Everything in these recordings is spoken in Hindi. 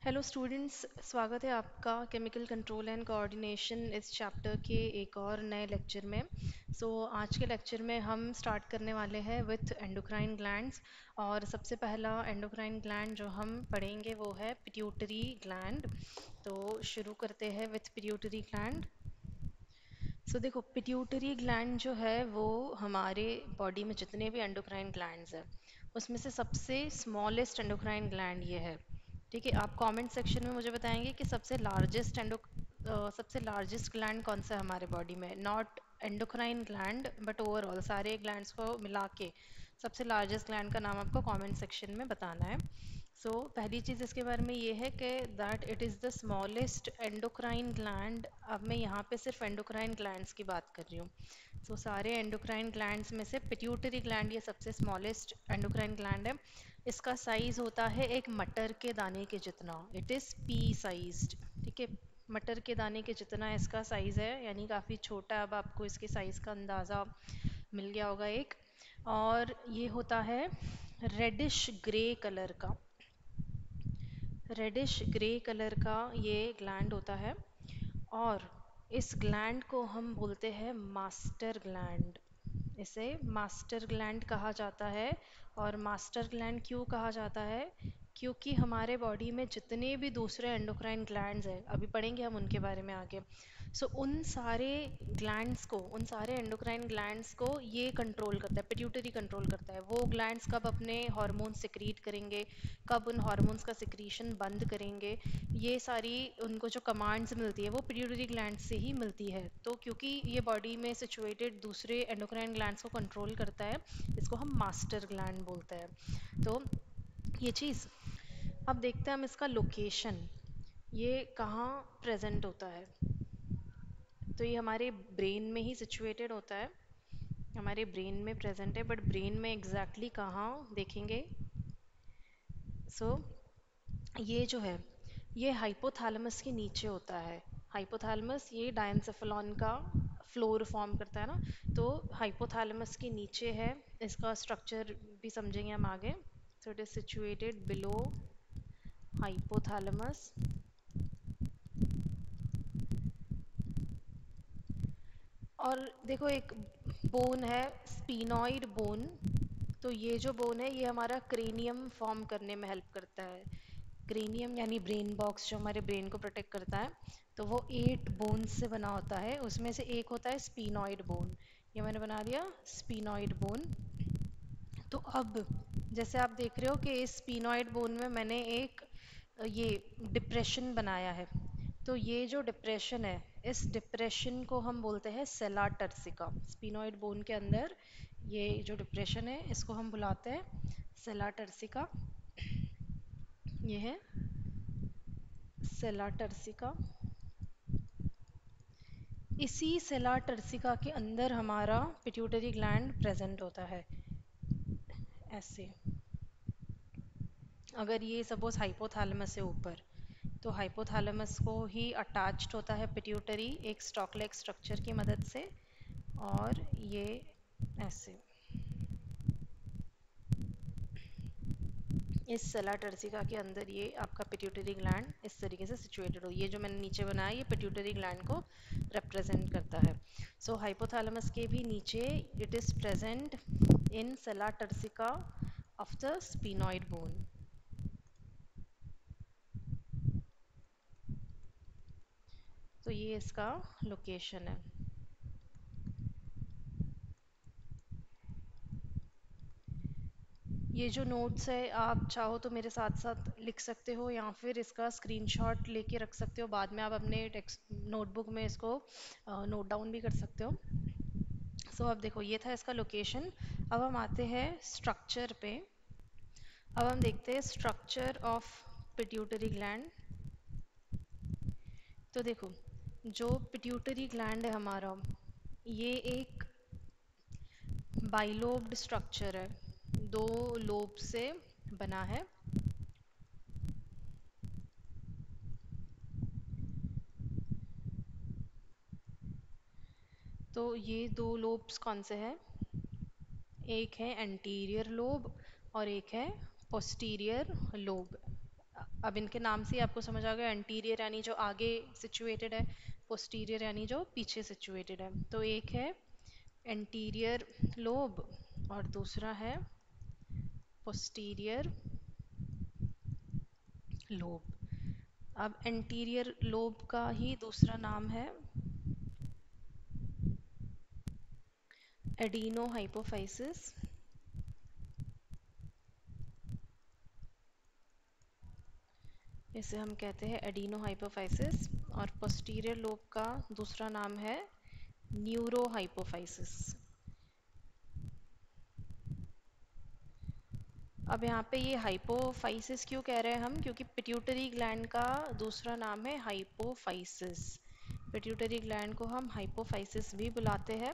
हेलो स्टूडेंट्स, स्वागत है आपका केमिकल कंट्रोल एंड कोऑर्डिनेशन इस चैप्टर के एक और नए लेक्चर में। आज के लेक्चर में हम स्टार्ट करने वाले हैं विथ एंडोक्राइन ग्लैंड्स। और सबसे पहला एंडोक्राइन ग्लैंड जो हम पढ़ेंगे वो है पिट्यूटरी ग्लैंड। तो शुरू करते हैं विथ पिट्यूटरी ग्लैंड। देखो, पिट्यूटरी ग्लैंड जो है वो हमारे बॉडी में जितने भी एंडोक्राइन ग्लैंड्स हैं उसमें से सबसे स्मॉलेस्ट एंडोक्राइन ग्लैंड ये है। ठीक है, आप कमेंट सेक्शन में मुझे बताएंगे कि सबसे लार्जेस्ट ग्लैंड कौन सा है हमारे बॉडी में। Not endocrine gland but overall सारे ग्लैंड्स को मिला के सबसे लार्जेस्ट ग्लैंड का नाम आपको कमेंट सेक्शन में बताना है। पहली चीज़ इसके बारे में ये है कि that it is the smallest endocrine gland. अब मैं यहाँ पे सिर्फ एंडोक्राइन ग्लैंड्स की बात कर रही हूँ। सारे एंडोक्राइन ग्लैंड्स में से पिट्यूटरी ग्लैंड ये सबसे स्मॉलेस्ट एंडोक्राइन ग्लैंड है। इसका साइज़ होता है एक मटर के दाने के जितना। It is P sized. ठीक है, मटर के दाने के जितना इसका साइज़ है, यानी काफ़ी छोटा। अब आपको इसके साइज़ का अंदाज़ा मिल गया होगा एक। और ये होता है रेडिश ग्रे कलर का। रेडिश ग्रे कलर का ये ग्लैंड होता है। और इस ग्लैंड को हम बोलते हैं मास्टर ग्लैंड। इसे मास्टर ग्लैंड कहा जाता है। और मास्टर ग्लैंड क्यों कहा जाता है? क्योंकि हमारे बॉडी में जितने भी दूसरे एंडोक्राइन ग्लैंड्स हैं, अभी पढ़ेंगे हम उनके बारे में आगे। उन सारे एंडोक्राइन ग्लैंड्स को ये कंट्रोल करता है, पिट्यूटरी कंट्रोल करता है। वो ग्लैंड्स कब अपने हार्मोन्स सिक्रीट करेंगे, कब उन हार्मोन्स का सिक्रीशन बंद करेंगे, ये सारी उनको जो कमांड्स मिलती है वो पिट्यूटरी ग्लैंड से ही मिलती है। तो क्योंकि ये बॉडी में सिचुएटेड दूसरे एंडोक्राइन ग्लैंड्स को कंट्रोल करता है, इसको हम मास्टर ग्लैंड बोलते हैं। तो ये चीज़, अब देखते हैं हम इसका लोकेशन, ये कहाँ प्रेजेंट होता है। तो ये हमारे ब्रेन में ही सिचुएटेड होता है, हमारे ब्रेन में प्रेजेंट है। बट ब्रेन में एग्जैक्टली कहाँ देखेंगे। सो ये जो है ये हाइपोथैलेमस के नीचे होता है। हाइपोथैलेमस ये डायनसेफेलॉन का फ्लोर फॉर्म करता है ना, तो हाइपोथैलेमस के नीचे है। इसका स्ट्रक्चर भी समझेंगे हम आगे। It is situated below hypothalamus. और देखो, एक बोन है स्पीनॉइड बोन। तो ये जो बोन है ये हमारा क्रेनियम फॉर्म करने में हेल्प करता है। क्रेनियम यानी ब्रेन बॉक्स जो हमारे ब्रेन को प्रोटेक्ट करता है। तो वो 8 बोन्स से बना होता है, उसमें से एक होता है स्पीनॉइड बोन। ये मैंने बना दिया स्पीनॉइड बोन। तो अब जैसे आप देख रहे हो कि इस स्पीनॉइड बोन में मैंने एक ये डिप्रेशन बनाया है। तो ये जो डिप्रेशन है, इस डिप्रेशन को हम बोलते हैं सेला टर्सिका। स्पीनॉइड बोन के अंदर ये जो डिप्रेशन है इसको हम बुलाते हैं सेला टर्सिका। ये है सेला टर्सिका। इसी सेला टर्सिका के अंदर हमारा पिट्यूटरी ग्लैंड प्रेजेंट होता है ऐसे। अगर ये सपोज हाइपोथैलेमस से ऊपर, तो हाइपोथैलेमस को ही अटैच्ड होता है पिट्यूटरी एक स्टॉक लाइक स्ट्रक्चर की मदद से। और ये ऐसे इस सेला टर्सिका के अंदर ये आपका पिट्यूटरी ग्लैंड इस तरीके से सिचुएटेड हो। ये जो मैंने नीचे बनाया ये पिट्यूटरी ग्लैंड को रिप्रेजेंट करता है। हाइपोथैलेमस के भी नीचे it is present in sella turcica of the sphenoid bone. तो ये इसका लोकेशन है। ये जो नोट्स है आप चाहो तो मेरे साथ साथ लिख सकते हो, या फिर इसका स्क्रीनशॉट लेके रख सकते हो। बाद में आप अपने टेक्स्ट नोटबुक में इसको नोट डाउन भी कर सकते हो। अब देखो, ये था इसका लोकेशन। अब हम आते हैं स्ट्रक्चर पे। अब हम देखते हैं स्ट्रक्चर ऑफ पिट्यूटरी ग्लैंड। तो देखो, जो पिट्यूटरी ग्लैंड है हमारा, ये एक बाइलोब्ड स्ट्रक्चर है, दो लोब से बना है। तो ये दो लोब्स कौन से हैं? एक है एंटीरियर लोब और एक है पोस्टीरियर लोब। अब इनके नाम से ही आपको समझ आ गया, एंटीरियर यानी जो आगे सिचुएटेड है, पोस्टीरियर यानी जो पीछे सिचुएटेड है। तो एक है एंटीरियर लोब और दूसरा है पोस्टीरियर लोब। अब एंटीरियर लोब का ही दूसरा नाम है एडिनो हाइपोफाइसिस। इसे हम कहते हैं एडिनो हाइपोफाइसिस। और पोस्टीरियर लोब का दूसरा नाम है न्यूरो हाइपोफाइसिस। अब यहाँ पे ये हाइपोफाइसिस क्यों कह रहे हैं हम, क्योंकि पिट्यूटरी ग्लैंड का दूसरा नाम है हाइपोफाइसिस। पिट्यूटरी ग्लैंड को हम हाइपोफाइसिस भी बुलाते हैं।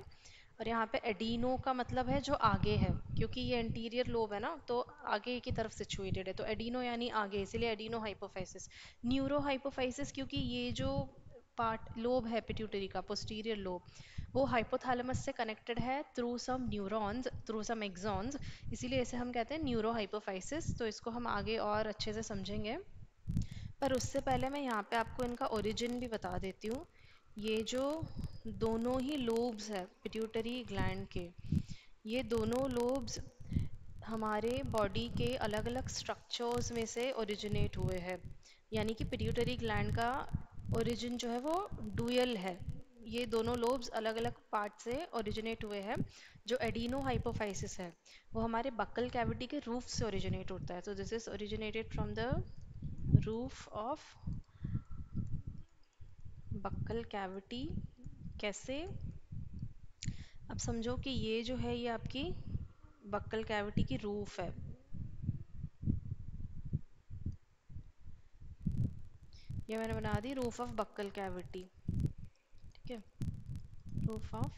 और यहाँ पे एडीनो का मतलब है जो आगे है, क्योंकि ये एंटीरियर लोब है ना, तो आगे की तरफ सिचुएटेड है, तो एडीनो यानी आगे, इसीलिए एडीनो हाइपोफाइसिस। न्यूरो हाइपोफाइसिस क्योंकि ये जो पार्ट लोब है पिट्यूटरी का, पोस्टीरियर लोब, वो हाइपोथैलेमस से कनेक्टेड है through some neurons, through some axons, इसीलिए इसे हम कहते हैं न्यूरो हाइपोफाइसिस। तो इसको हम आगे और अच्छे से समझेंगे, पर उससे पहले मैं यहाँ पे आपको इनका ओरिजिन भी बता देती हूँ। ये जो दोनों ही लोब्स है पिट्यूटरी ग्लैंड के, ये दोनों लोब्स हमारे बॉडी के अलग अलग स्ट्रक्चर्स में से ओरिजिनेट हुए हैं। यानी कि पिट्यूटरी ग्लैंड का ओरिजिन जो है वो डुअल है। ये दोनों लोब्स अलग अलग पार्ट से ओरिजिनेट हुए हैं। जो एडिनो हाइपोफाइसिस है वो हमारे बक्कल कैविटी के रूफ से ओरिजिनेट होता है। तो this is originated from the roof of buccal cavity. कैसे? अब समझो कि ये जो है ये आपकी बक्कल कैविटी की रूफ है। ये मैंने बना दी रूफ ऑफ बक्कल कैविटी। ठीक है, रूफ ऑफ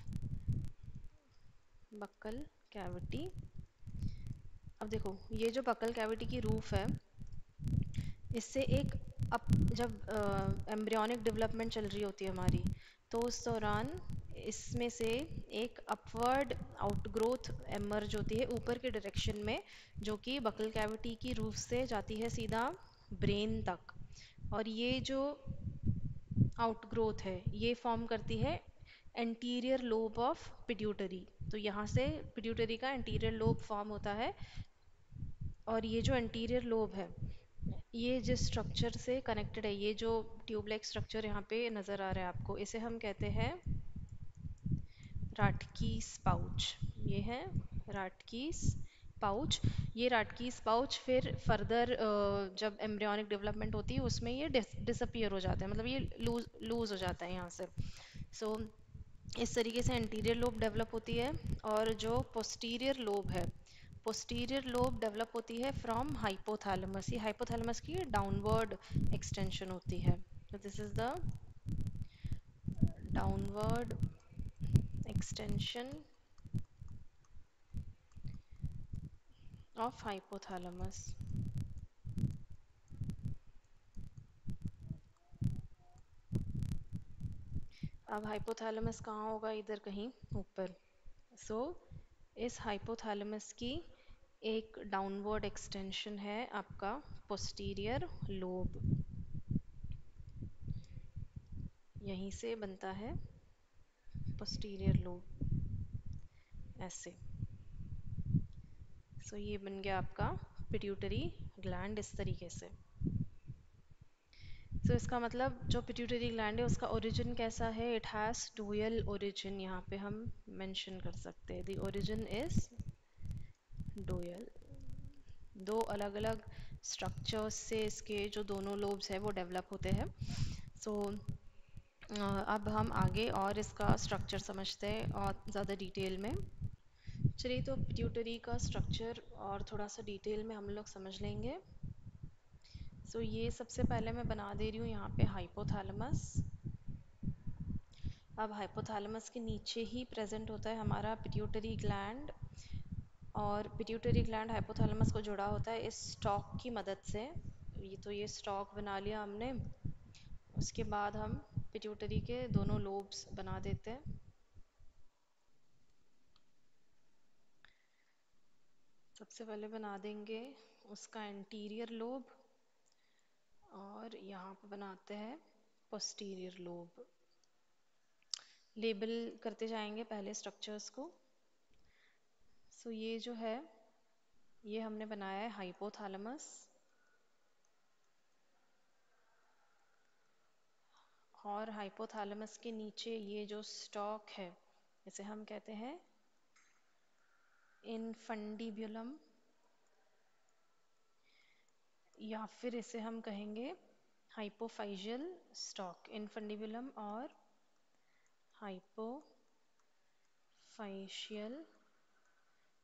बक्कल कैविटी। अब देखो ये जो बक्कल कैविटी की रूफ है, इससे एक अप जब एम्ब्रियोनिक डेवलपमेंट चल रही होती है हमारी, तो उस दौरान इसमें से एक अपवर्ड आउटग्रोथ एमर्ज होती है ऊपर के डायरेक्शन में, जो कि बक्कल कैविटी की रूफ से जाती है सीधा ब्रेन तक। और ये जो आउटग्रोथ है ये फॉर्म करती है एंटीरियर लोब ऑफ पिट्यूटरी। तो यहाँ से पिट्यूटरी का एंटीरियर लोब फॉर्म होता है। और ये जो एंटीरियर लोब है ये जिस स्ट्रक्चर से कनेक्टेड है, ये जो ट्यूब लाइक स्ट्रक्चर यहाँ पे नज़र आ रहा है आपको, इसे हम कहते हैं राटकीस पाउच। ये है राटकीस पाउच। ये राटकीस पाउच फिर फर्दर जब एम्ब्रियोनिक डेवलपमेंट होती है उसमें ये डिसअपियर हो जाता है, मतलब ये लूज लूज हो जाता है यहाँ से। सो इस तरीके से एंटीरियर लोब डेवलप होती है। और जो पोस्टीरियर लोब है, पोस्टीरियर लोब डेवलप होती है फ्रॉम हाइपोथैलेमस। ये हाइपोथैलेमस की डाउनवर्ड एक्सटेंशन होती है। तो this is the downward extension of hypothalamus. अब हाइपोथैलेमस कहाँ होगा? इधर कहीं ऊपर। सो इस हाइपोथैलेमस की एक डाउनवर्ड एक्सटेंशन है आपका पोस्टीरियर लोब। यहीं से बनता है पोस्टीरियर लोब ऐसे। सो ये बन गया आपका पिट्यूटरी ग्लैंड इस तरीके से। सो इसका मतलब जो पिट्यूटरी ग्लैंड है उसका ओरिजिन कैसा है? इट हैज़ डुअल ओरिजिन, यहाँ पे हम मेंशन कर सकते हैं द ओरिजिन इज डुअल। दो अलग अलग स्ट्रक्चर्स से इसके जो दोनों लोब्स है वो डेवलप होते हैं। सो अब हम आगे और इसका स्ट्रक्चर समझते हैं और ज़्यादा डिटेल में। चलिए, तो पिट्यूटरी का स्ट्रक्चर और थोड़ा सा डिटेल में हम लोग समझ लेंगे। सो ये सबसे पहले मैं बना दे रही हूँ यहाँ पे हाइपोथैलेमस। अब हाइपोथैलेमस के नीचे ही प्रेजेंट होता है हमारा पिट्यूटरी ग्लैंड। और पिट्यूटरी ग्लैंड हाइपोथैलेमस को जुड़ा होता है इस स्टॉक की मदद से। ये स्टॉक बना लिया हमने। उसके बाद हम पिट्यूटरी के दोनों लोब्स बना देते हैं। सबसे पहले बना देंगे उसका एंटीरियर लोब। और यहाँ पे बनाते हैं पोस्टीरियर लोब। लेबल करते जाएंगे पहले स्ट्रक्चर्स को। सो ये जो है, ये हमने बनाया है हाइपोथैलेमस, और हाइपोथैलेमस के नीचे ये जो स्टॉक है इसे हम कहते हैं इनफंडिबुलम, या फिर इसे हम कहेंगे हाइपोफाइजियल स्टॉक। इनफंडिबुलम और हाइपोफाइशियल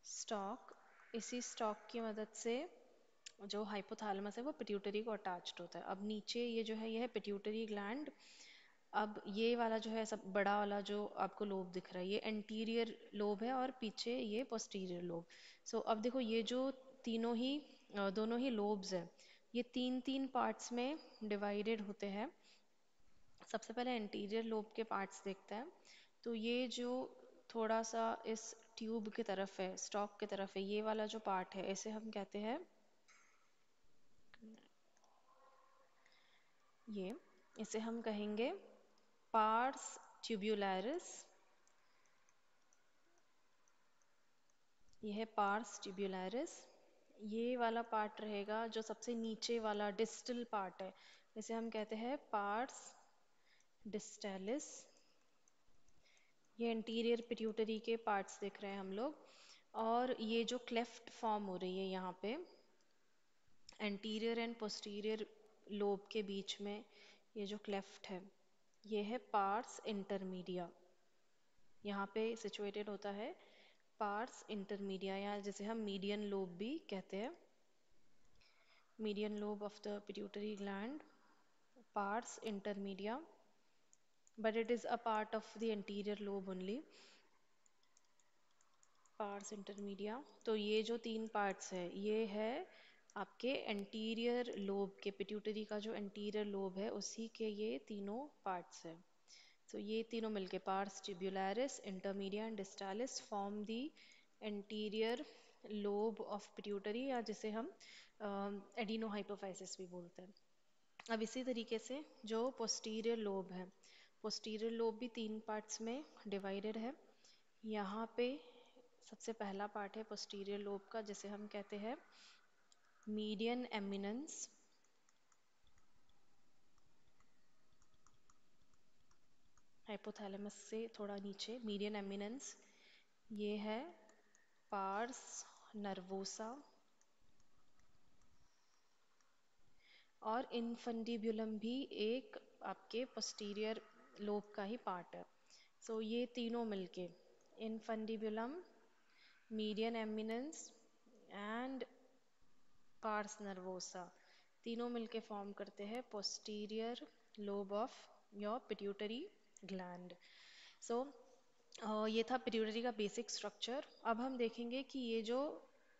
स्टॉक। इसी स्टॉक की मदद से जो हाइपोथैलेमस है वो पिट्यूटरी को अटैच्ड होता है। अब नीचे ये जो है ये है पिट्यूटरी ग्लैंड। अब ये वाला जो है सब बड़ा वाला जो आपको लोब दिख रहा है ये एंटीरियर लोब है और पीछे ये पोस्टीरियर लोब। सो अब देखो ये जो तीनों ही दोनों ही लोब्स है ये तीन तीन पार्ट्स में डिवाइडेड होते हैं। सबसे पहले एंटीरियर लोब के पार्ट्स देखते हैं। तो ये जो थोड़ा सा इस ट्यूब की तरफ है, स्टॉक की तरफ है, ये वाला जो पार्ट है इसे हम कहते हैं, ये इसे हम कहेंगे पार्स ट्यूब्युलरिस। ये है पार्स ट्यूब्युलरिस। ये वाला पार्ट रहेगा जो सबसे नीचे वाला डिस्टल पार्ट है, इसे हम कहते हैं पार्स डिस्टैलिस। ये इंटीरियर पिट्यूटरी के पार्ट्स देख रहे हैं हम लोग। और ये जो क्लेफ्ट फॉर्म हो रही है यहाँ पे एंटीरियर एंड पोस्टीरियर लोब के बीच में, ये जो क्लेफ्ट है ये है पार्स इंटरमीडिया। यहाँ पे सिचुएटेड होता है पार्स इंटरमीडिया, या जिसे हम मीडियन लोब भी कहते हैं। Median lobe of the pituitary gland, parse intermedia, but it is a part of the anterior lobe only. Parse intermedia. तो ये जो तीन पार्ट्स है ये है आपके एंटीरियर लोब के, पिट्यूटरी का जो एंटीरियर लोब है उसी के ये तीनों पार्ट्स है। तो ये तीनों मिलके pars tubularis, intermedia and distalis form the anterior lobe of pituitary, या जिसे हम एडिनोहाइपोफाइसिस भी बोलते हैं। अब इसी तरीके से जो पोस्टीरियर लोब है, पोस्टीरियर लोब भी तीन पार्ट्स में डिवाइडेड है। यहाँ पे सबसे पहला पार्ट है पोस्टीरियर लोब का जिसे हम कहते हैं मीडियन एमिनेंस। हाइपोथैलेमस से थोड़ा नीचे मीडियन एमिनेंस, ये है पार्स नर्वोसा। और इनफंडिबुलम भी एक आपके पोस्टीरियर लोब का ही पार्ट है। सो ये तीनों मिलके infundibulum, median eminence and pars nervosa तीनों मिलके फॉर्म करते हैं posterior lobe of your pituitary gland. So ये था पिट्यूटरी का बेसिक स्ट्रक्चर। अब हम देखेंगे कि ये जो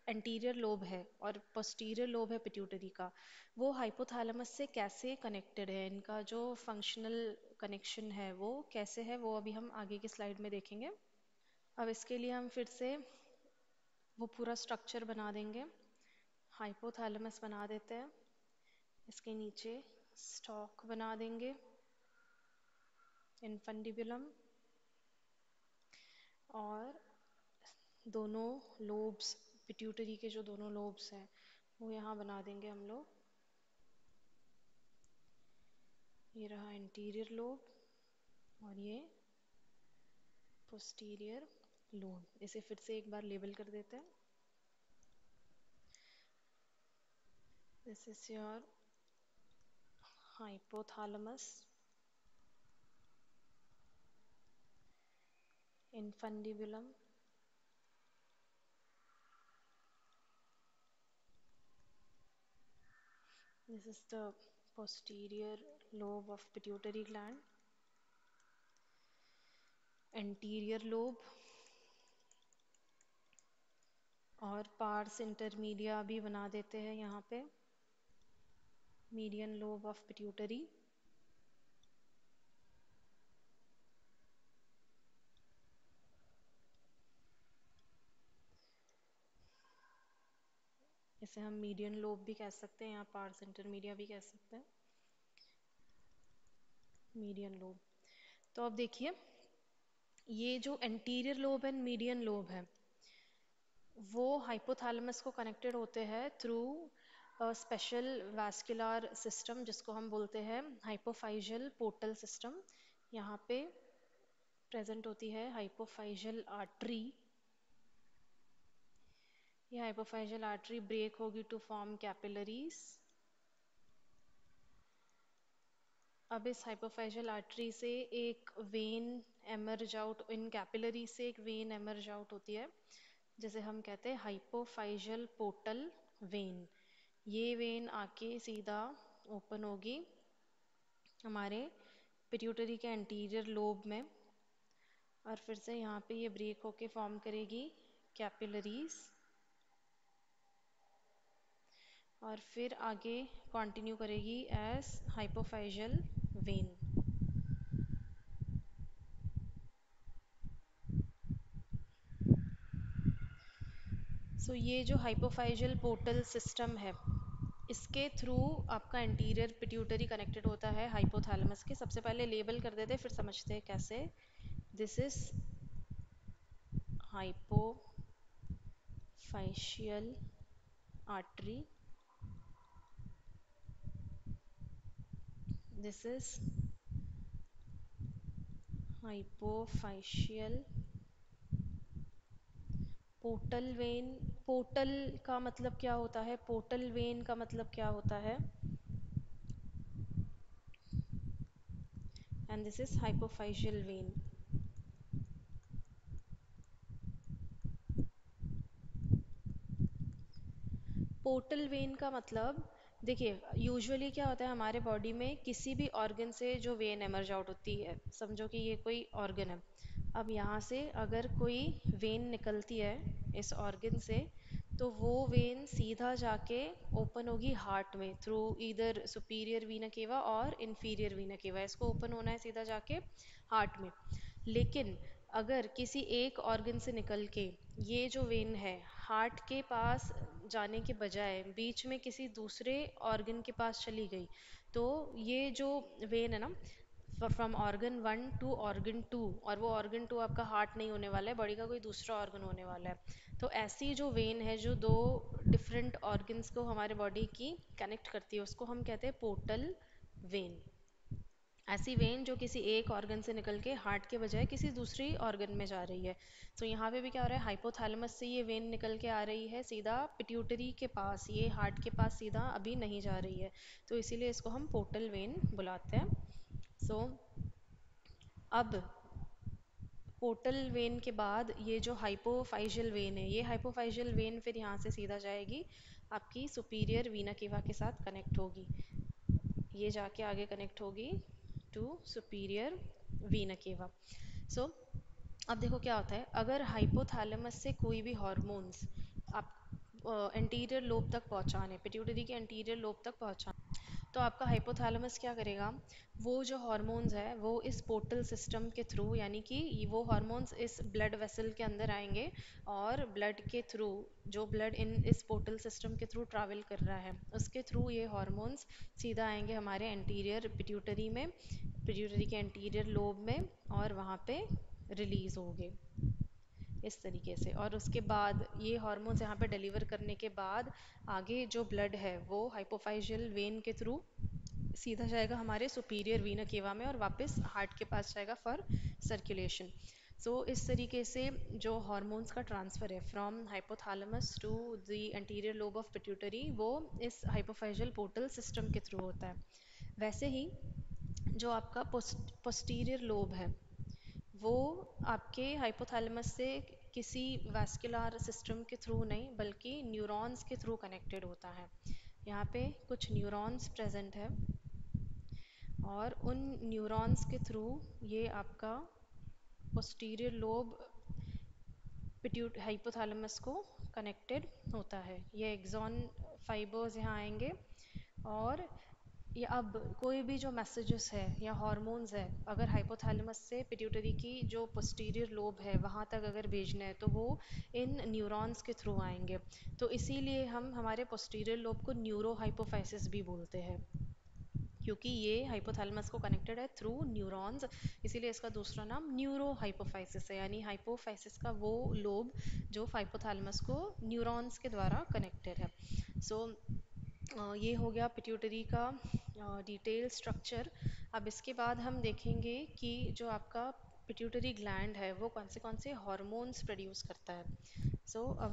एंटीरियर लोब है और पोस्टीरियर लोब है पिट्यूटरी का वो हाइपोथैलेमस से कैसे कनेक्टेड है, इनका जो फंक्शनल कनेक्शन है वो कैसे है, वो अभी हम आगे की स्लाइड में देखेंगे। अब इसके लिए हम फिर से वो पूरा स्ट्रक्चर बना देंगे। हाइपोथैलेमस बना देते हैं, इसके नीचे स्टॉक बना देंगे, इनफंडिबुलम, और दोनों लोब्स, पिट्यूटरी के जो दोनों लोब्स हैं वो यहाँ बना देंगे हम लोग। ये रहा इंटीरियर लोब और ये पोस्टीरियर लोब। इसे फिर से एक बार लेबल कर देते हैं। This is your hypothalamus, infundibulum, this is the posterior lobe of pituitary gland, anterior lobe और पार्स इंटरमीडिया भी बना देते हैं यहाँ पे, मीडियन लोब ऑफ पिट्यूटरी, इसे हम मीडियन लोब भी कह सकते हैं या पार्स इंटरमीडिया भी कह सकते हैं, मीडियन लोब। तो अब देखिए, ये जो anterior lobe and median lobe है वो हाइपोथैलेमस को कनेक्टेड होते हैं थ्रू स्पेशल वास्कुलर सिस्टम जिसको हम बोलते हैं हाइपोफाइजल पोर्टल सिस्टम। यहाँ पे प्रेजेंट होती है हाइपोफाइजल आर्टरी। ये हाइपोफाइजल आर्टरी ब्रेक होगी टू फॉर्म कैपिलरीज। अब इस हाइपोफाइजल आर्टरी से एक when emerge out, in capillary से एक वेन एमर्ज आउट होती है जिसे हम कहते हैं हाइपोफाइजल पोर्टल वेन। ये वेन आके सीधा ओपन होगी हमारे पिट्यूटरी के एंटीरियर लोब में, और फिर से यहाँ पे ये ब्रेक होके फॉर्म करेगी कैपिलरीज, और फिर आगे कंटिन्यू करेगी एज हाइपोफाइजल वेन। सो ये जो हाइपोफाइजल पोर्टल सिस्टम है इसके थ्रू आपका एंटीरियर पिट्यूटरी कनेक्टेड होता है हाइपोथैलेमस के। सबसे पहले लेबल कर देते हैं फिर समझते हैं कैसे। This is hypophysial artery, this is hypophysial portal vein. Portal का मतलब क्या होता है, पोर्टल वेन का मतलब क्या होता है, and this is hypophysial when. Portal vein का मतलब, देखिए यूजुअली क्या होता है हमारे बॉडी में किसी भी ऑर्गन से जो वेन एमर्ज आउट होती है, समझो कि ये कोई ऑर्गन है। अब यहाँ से अगर कोई वेन निकलती है इस ऑर्गन से तो वो वेन सीधा जाके ओपन होगी हार्ट में थ्रू इधर सुपीरियर वीना केवा और इंफीरियर वीना केवा। इसको ओपन होना है सीधा जाके हार्ट में। लेकिन अगर किसी एक ऑर्गन से निकल के ये जो वेन है हार्ट के पास जाने के बजाय बीच में किसी दूसरे ऑर्गन के पास चली गई, तो ये जो वेन है ना, फ्रॉम ऑर्गन 1 टू ऑर्गन 2, और वो ऑर्गन 2 आपका हार्ट नहीं होने वाला है, बॉडी का कोई दूसरा ऑर्गन होने वाला है। तो ऐसी जो वेन है जो दो डिफरेंट ऑर्गन्स को हमारे बॉडी की कनेक्ट करती है उसको हम कहते हैं पोर्टल वेन। ऐसी वेन जो किसी एक ऑर्गन से निकल के हार्ट के बजाय किसी दूसरी ऑर्गन में जा रही है। तो यहाँ पे भी क्या हो रहा है, हाइपोथैलेमस से ये वेन निकल के आ रही है सीधा पिट्यूटरी के पास, ये हार्ट के पास सीधा अभी नहीं जा रही है, तो इसीलिए इसको हम पोर्टल वेन बुलाते हैं। सो अब पोर्टल वेन के बाद ये जो हाइपोफाइजल वेन है, ये हाइपोफाइजल वेन फिर यहाँ से सीधा जाएगी आपकी सुपीरियर वीना केवा के साथ कनेक्ट होगी। ये जाके आगे कनेक्ट होगी टू सुपीरियर वीना केवा। सो अब देखो क्या होता है, अगर हाइपोथैलेमस से कोई भी हॉर्मोन्स आप एंटीरियर लोब तक पहुंचाने, पिट्यूटरी के एंटीरियर लोब तक पहुंचाने, तो आपका हाइपोथैलेमस क्या करेगा, वो जो हॉर्मोन्स है वो इस पोर्टल सिस्टम के थ्रू, यानी कि वो हॉर्मोन्स इस ब्लड वेसल के अंदर आएंगे और ब्लड के थ्रू, जो ब्लड इन इस पोर्टल सिस्टम के थ्रू ट्रैवल कर रहा है उसके थ्रू ये हॉर्मोन्स सीधा आएंगे हमारे एंटीरियर पिट्यूटरी में, पिट्यूटरी के एंटीरियर लोब में, और वहाँ पे रिलीज होंगे इस तरीके से। और उसके बाद ये हार्मोन्स यहाँ पे डिलीवर करने के बाद आगे जो ब्लड है वो हाइपोफाइजियल वेन के थ्रू सीधा जाएगा हमारे सुपीरियर वीना केवा में और वापस हार्ट के पास जाएगा फॉर सर्कुलेशन। सो इस तरीके से जो हार्मोन्स का ट्रांसफ़र है from hypothalamus to the anterior lobe of pituitary वो इस हाइपोफाइजियल पोर्टल सिस्टम के थ्रू होता है। वैसे ही जो आपका पोस्टीरियर लोब है वो आपके हाइपोथैलेमस से किसी वास्कुलर सिस्टम के थ्रू नहीं बल्कि न्यूरॉन्स के थ्रू कनेक्टेड होता है। यहाँ पे कुछ न्यूरॉन्स प्रेजेंट है और उन न्यूरॉन्स के थ्रू ये आपका पोस्टीरियर लोब पिट्यूट हाइपोथैलेमस को कनेक्टेड होता है। ये एक्सॉन फाइबर्स यहाँ आएंगे और या अब कोई भी जो मैसेजेस है या हॉर्मोन्स है, अगर हाइपोथैलेमस से पिट्यूटरी की जो पोस्टीरियर लोब है वहाँ तक अगर भेजने हैं तो वो इन न्यूरॉन्स के थ्रू आएंगे। तो इसीलिए हम हमारे पोस्टीरियर लोब को न्यूरो हाइपोफाइसिस भी बोलते हैं, क्योंकि ये हाइपोथैलेमस को कनेक्टेड है थ्रू न्यूरॉन्स। इसीलिए इसका दूसरा नाम न्यूरो हाइपोफाइसिस है, यानी हाइपोफाइसिस का वो लोब जो हाइपोथैलेमस को न्यूरॉन्स के द्वारा कनेक्टेड है। सो ये हो गया पिट्यूटरी का डिटेल स्ट्रक्चर। अब इसके बाद हम देखेंगे कि जो आपका पिट्यूटरी ग्लैंड है वो कौन से हार्मोन्स प्रोड्यूस करता है। अब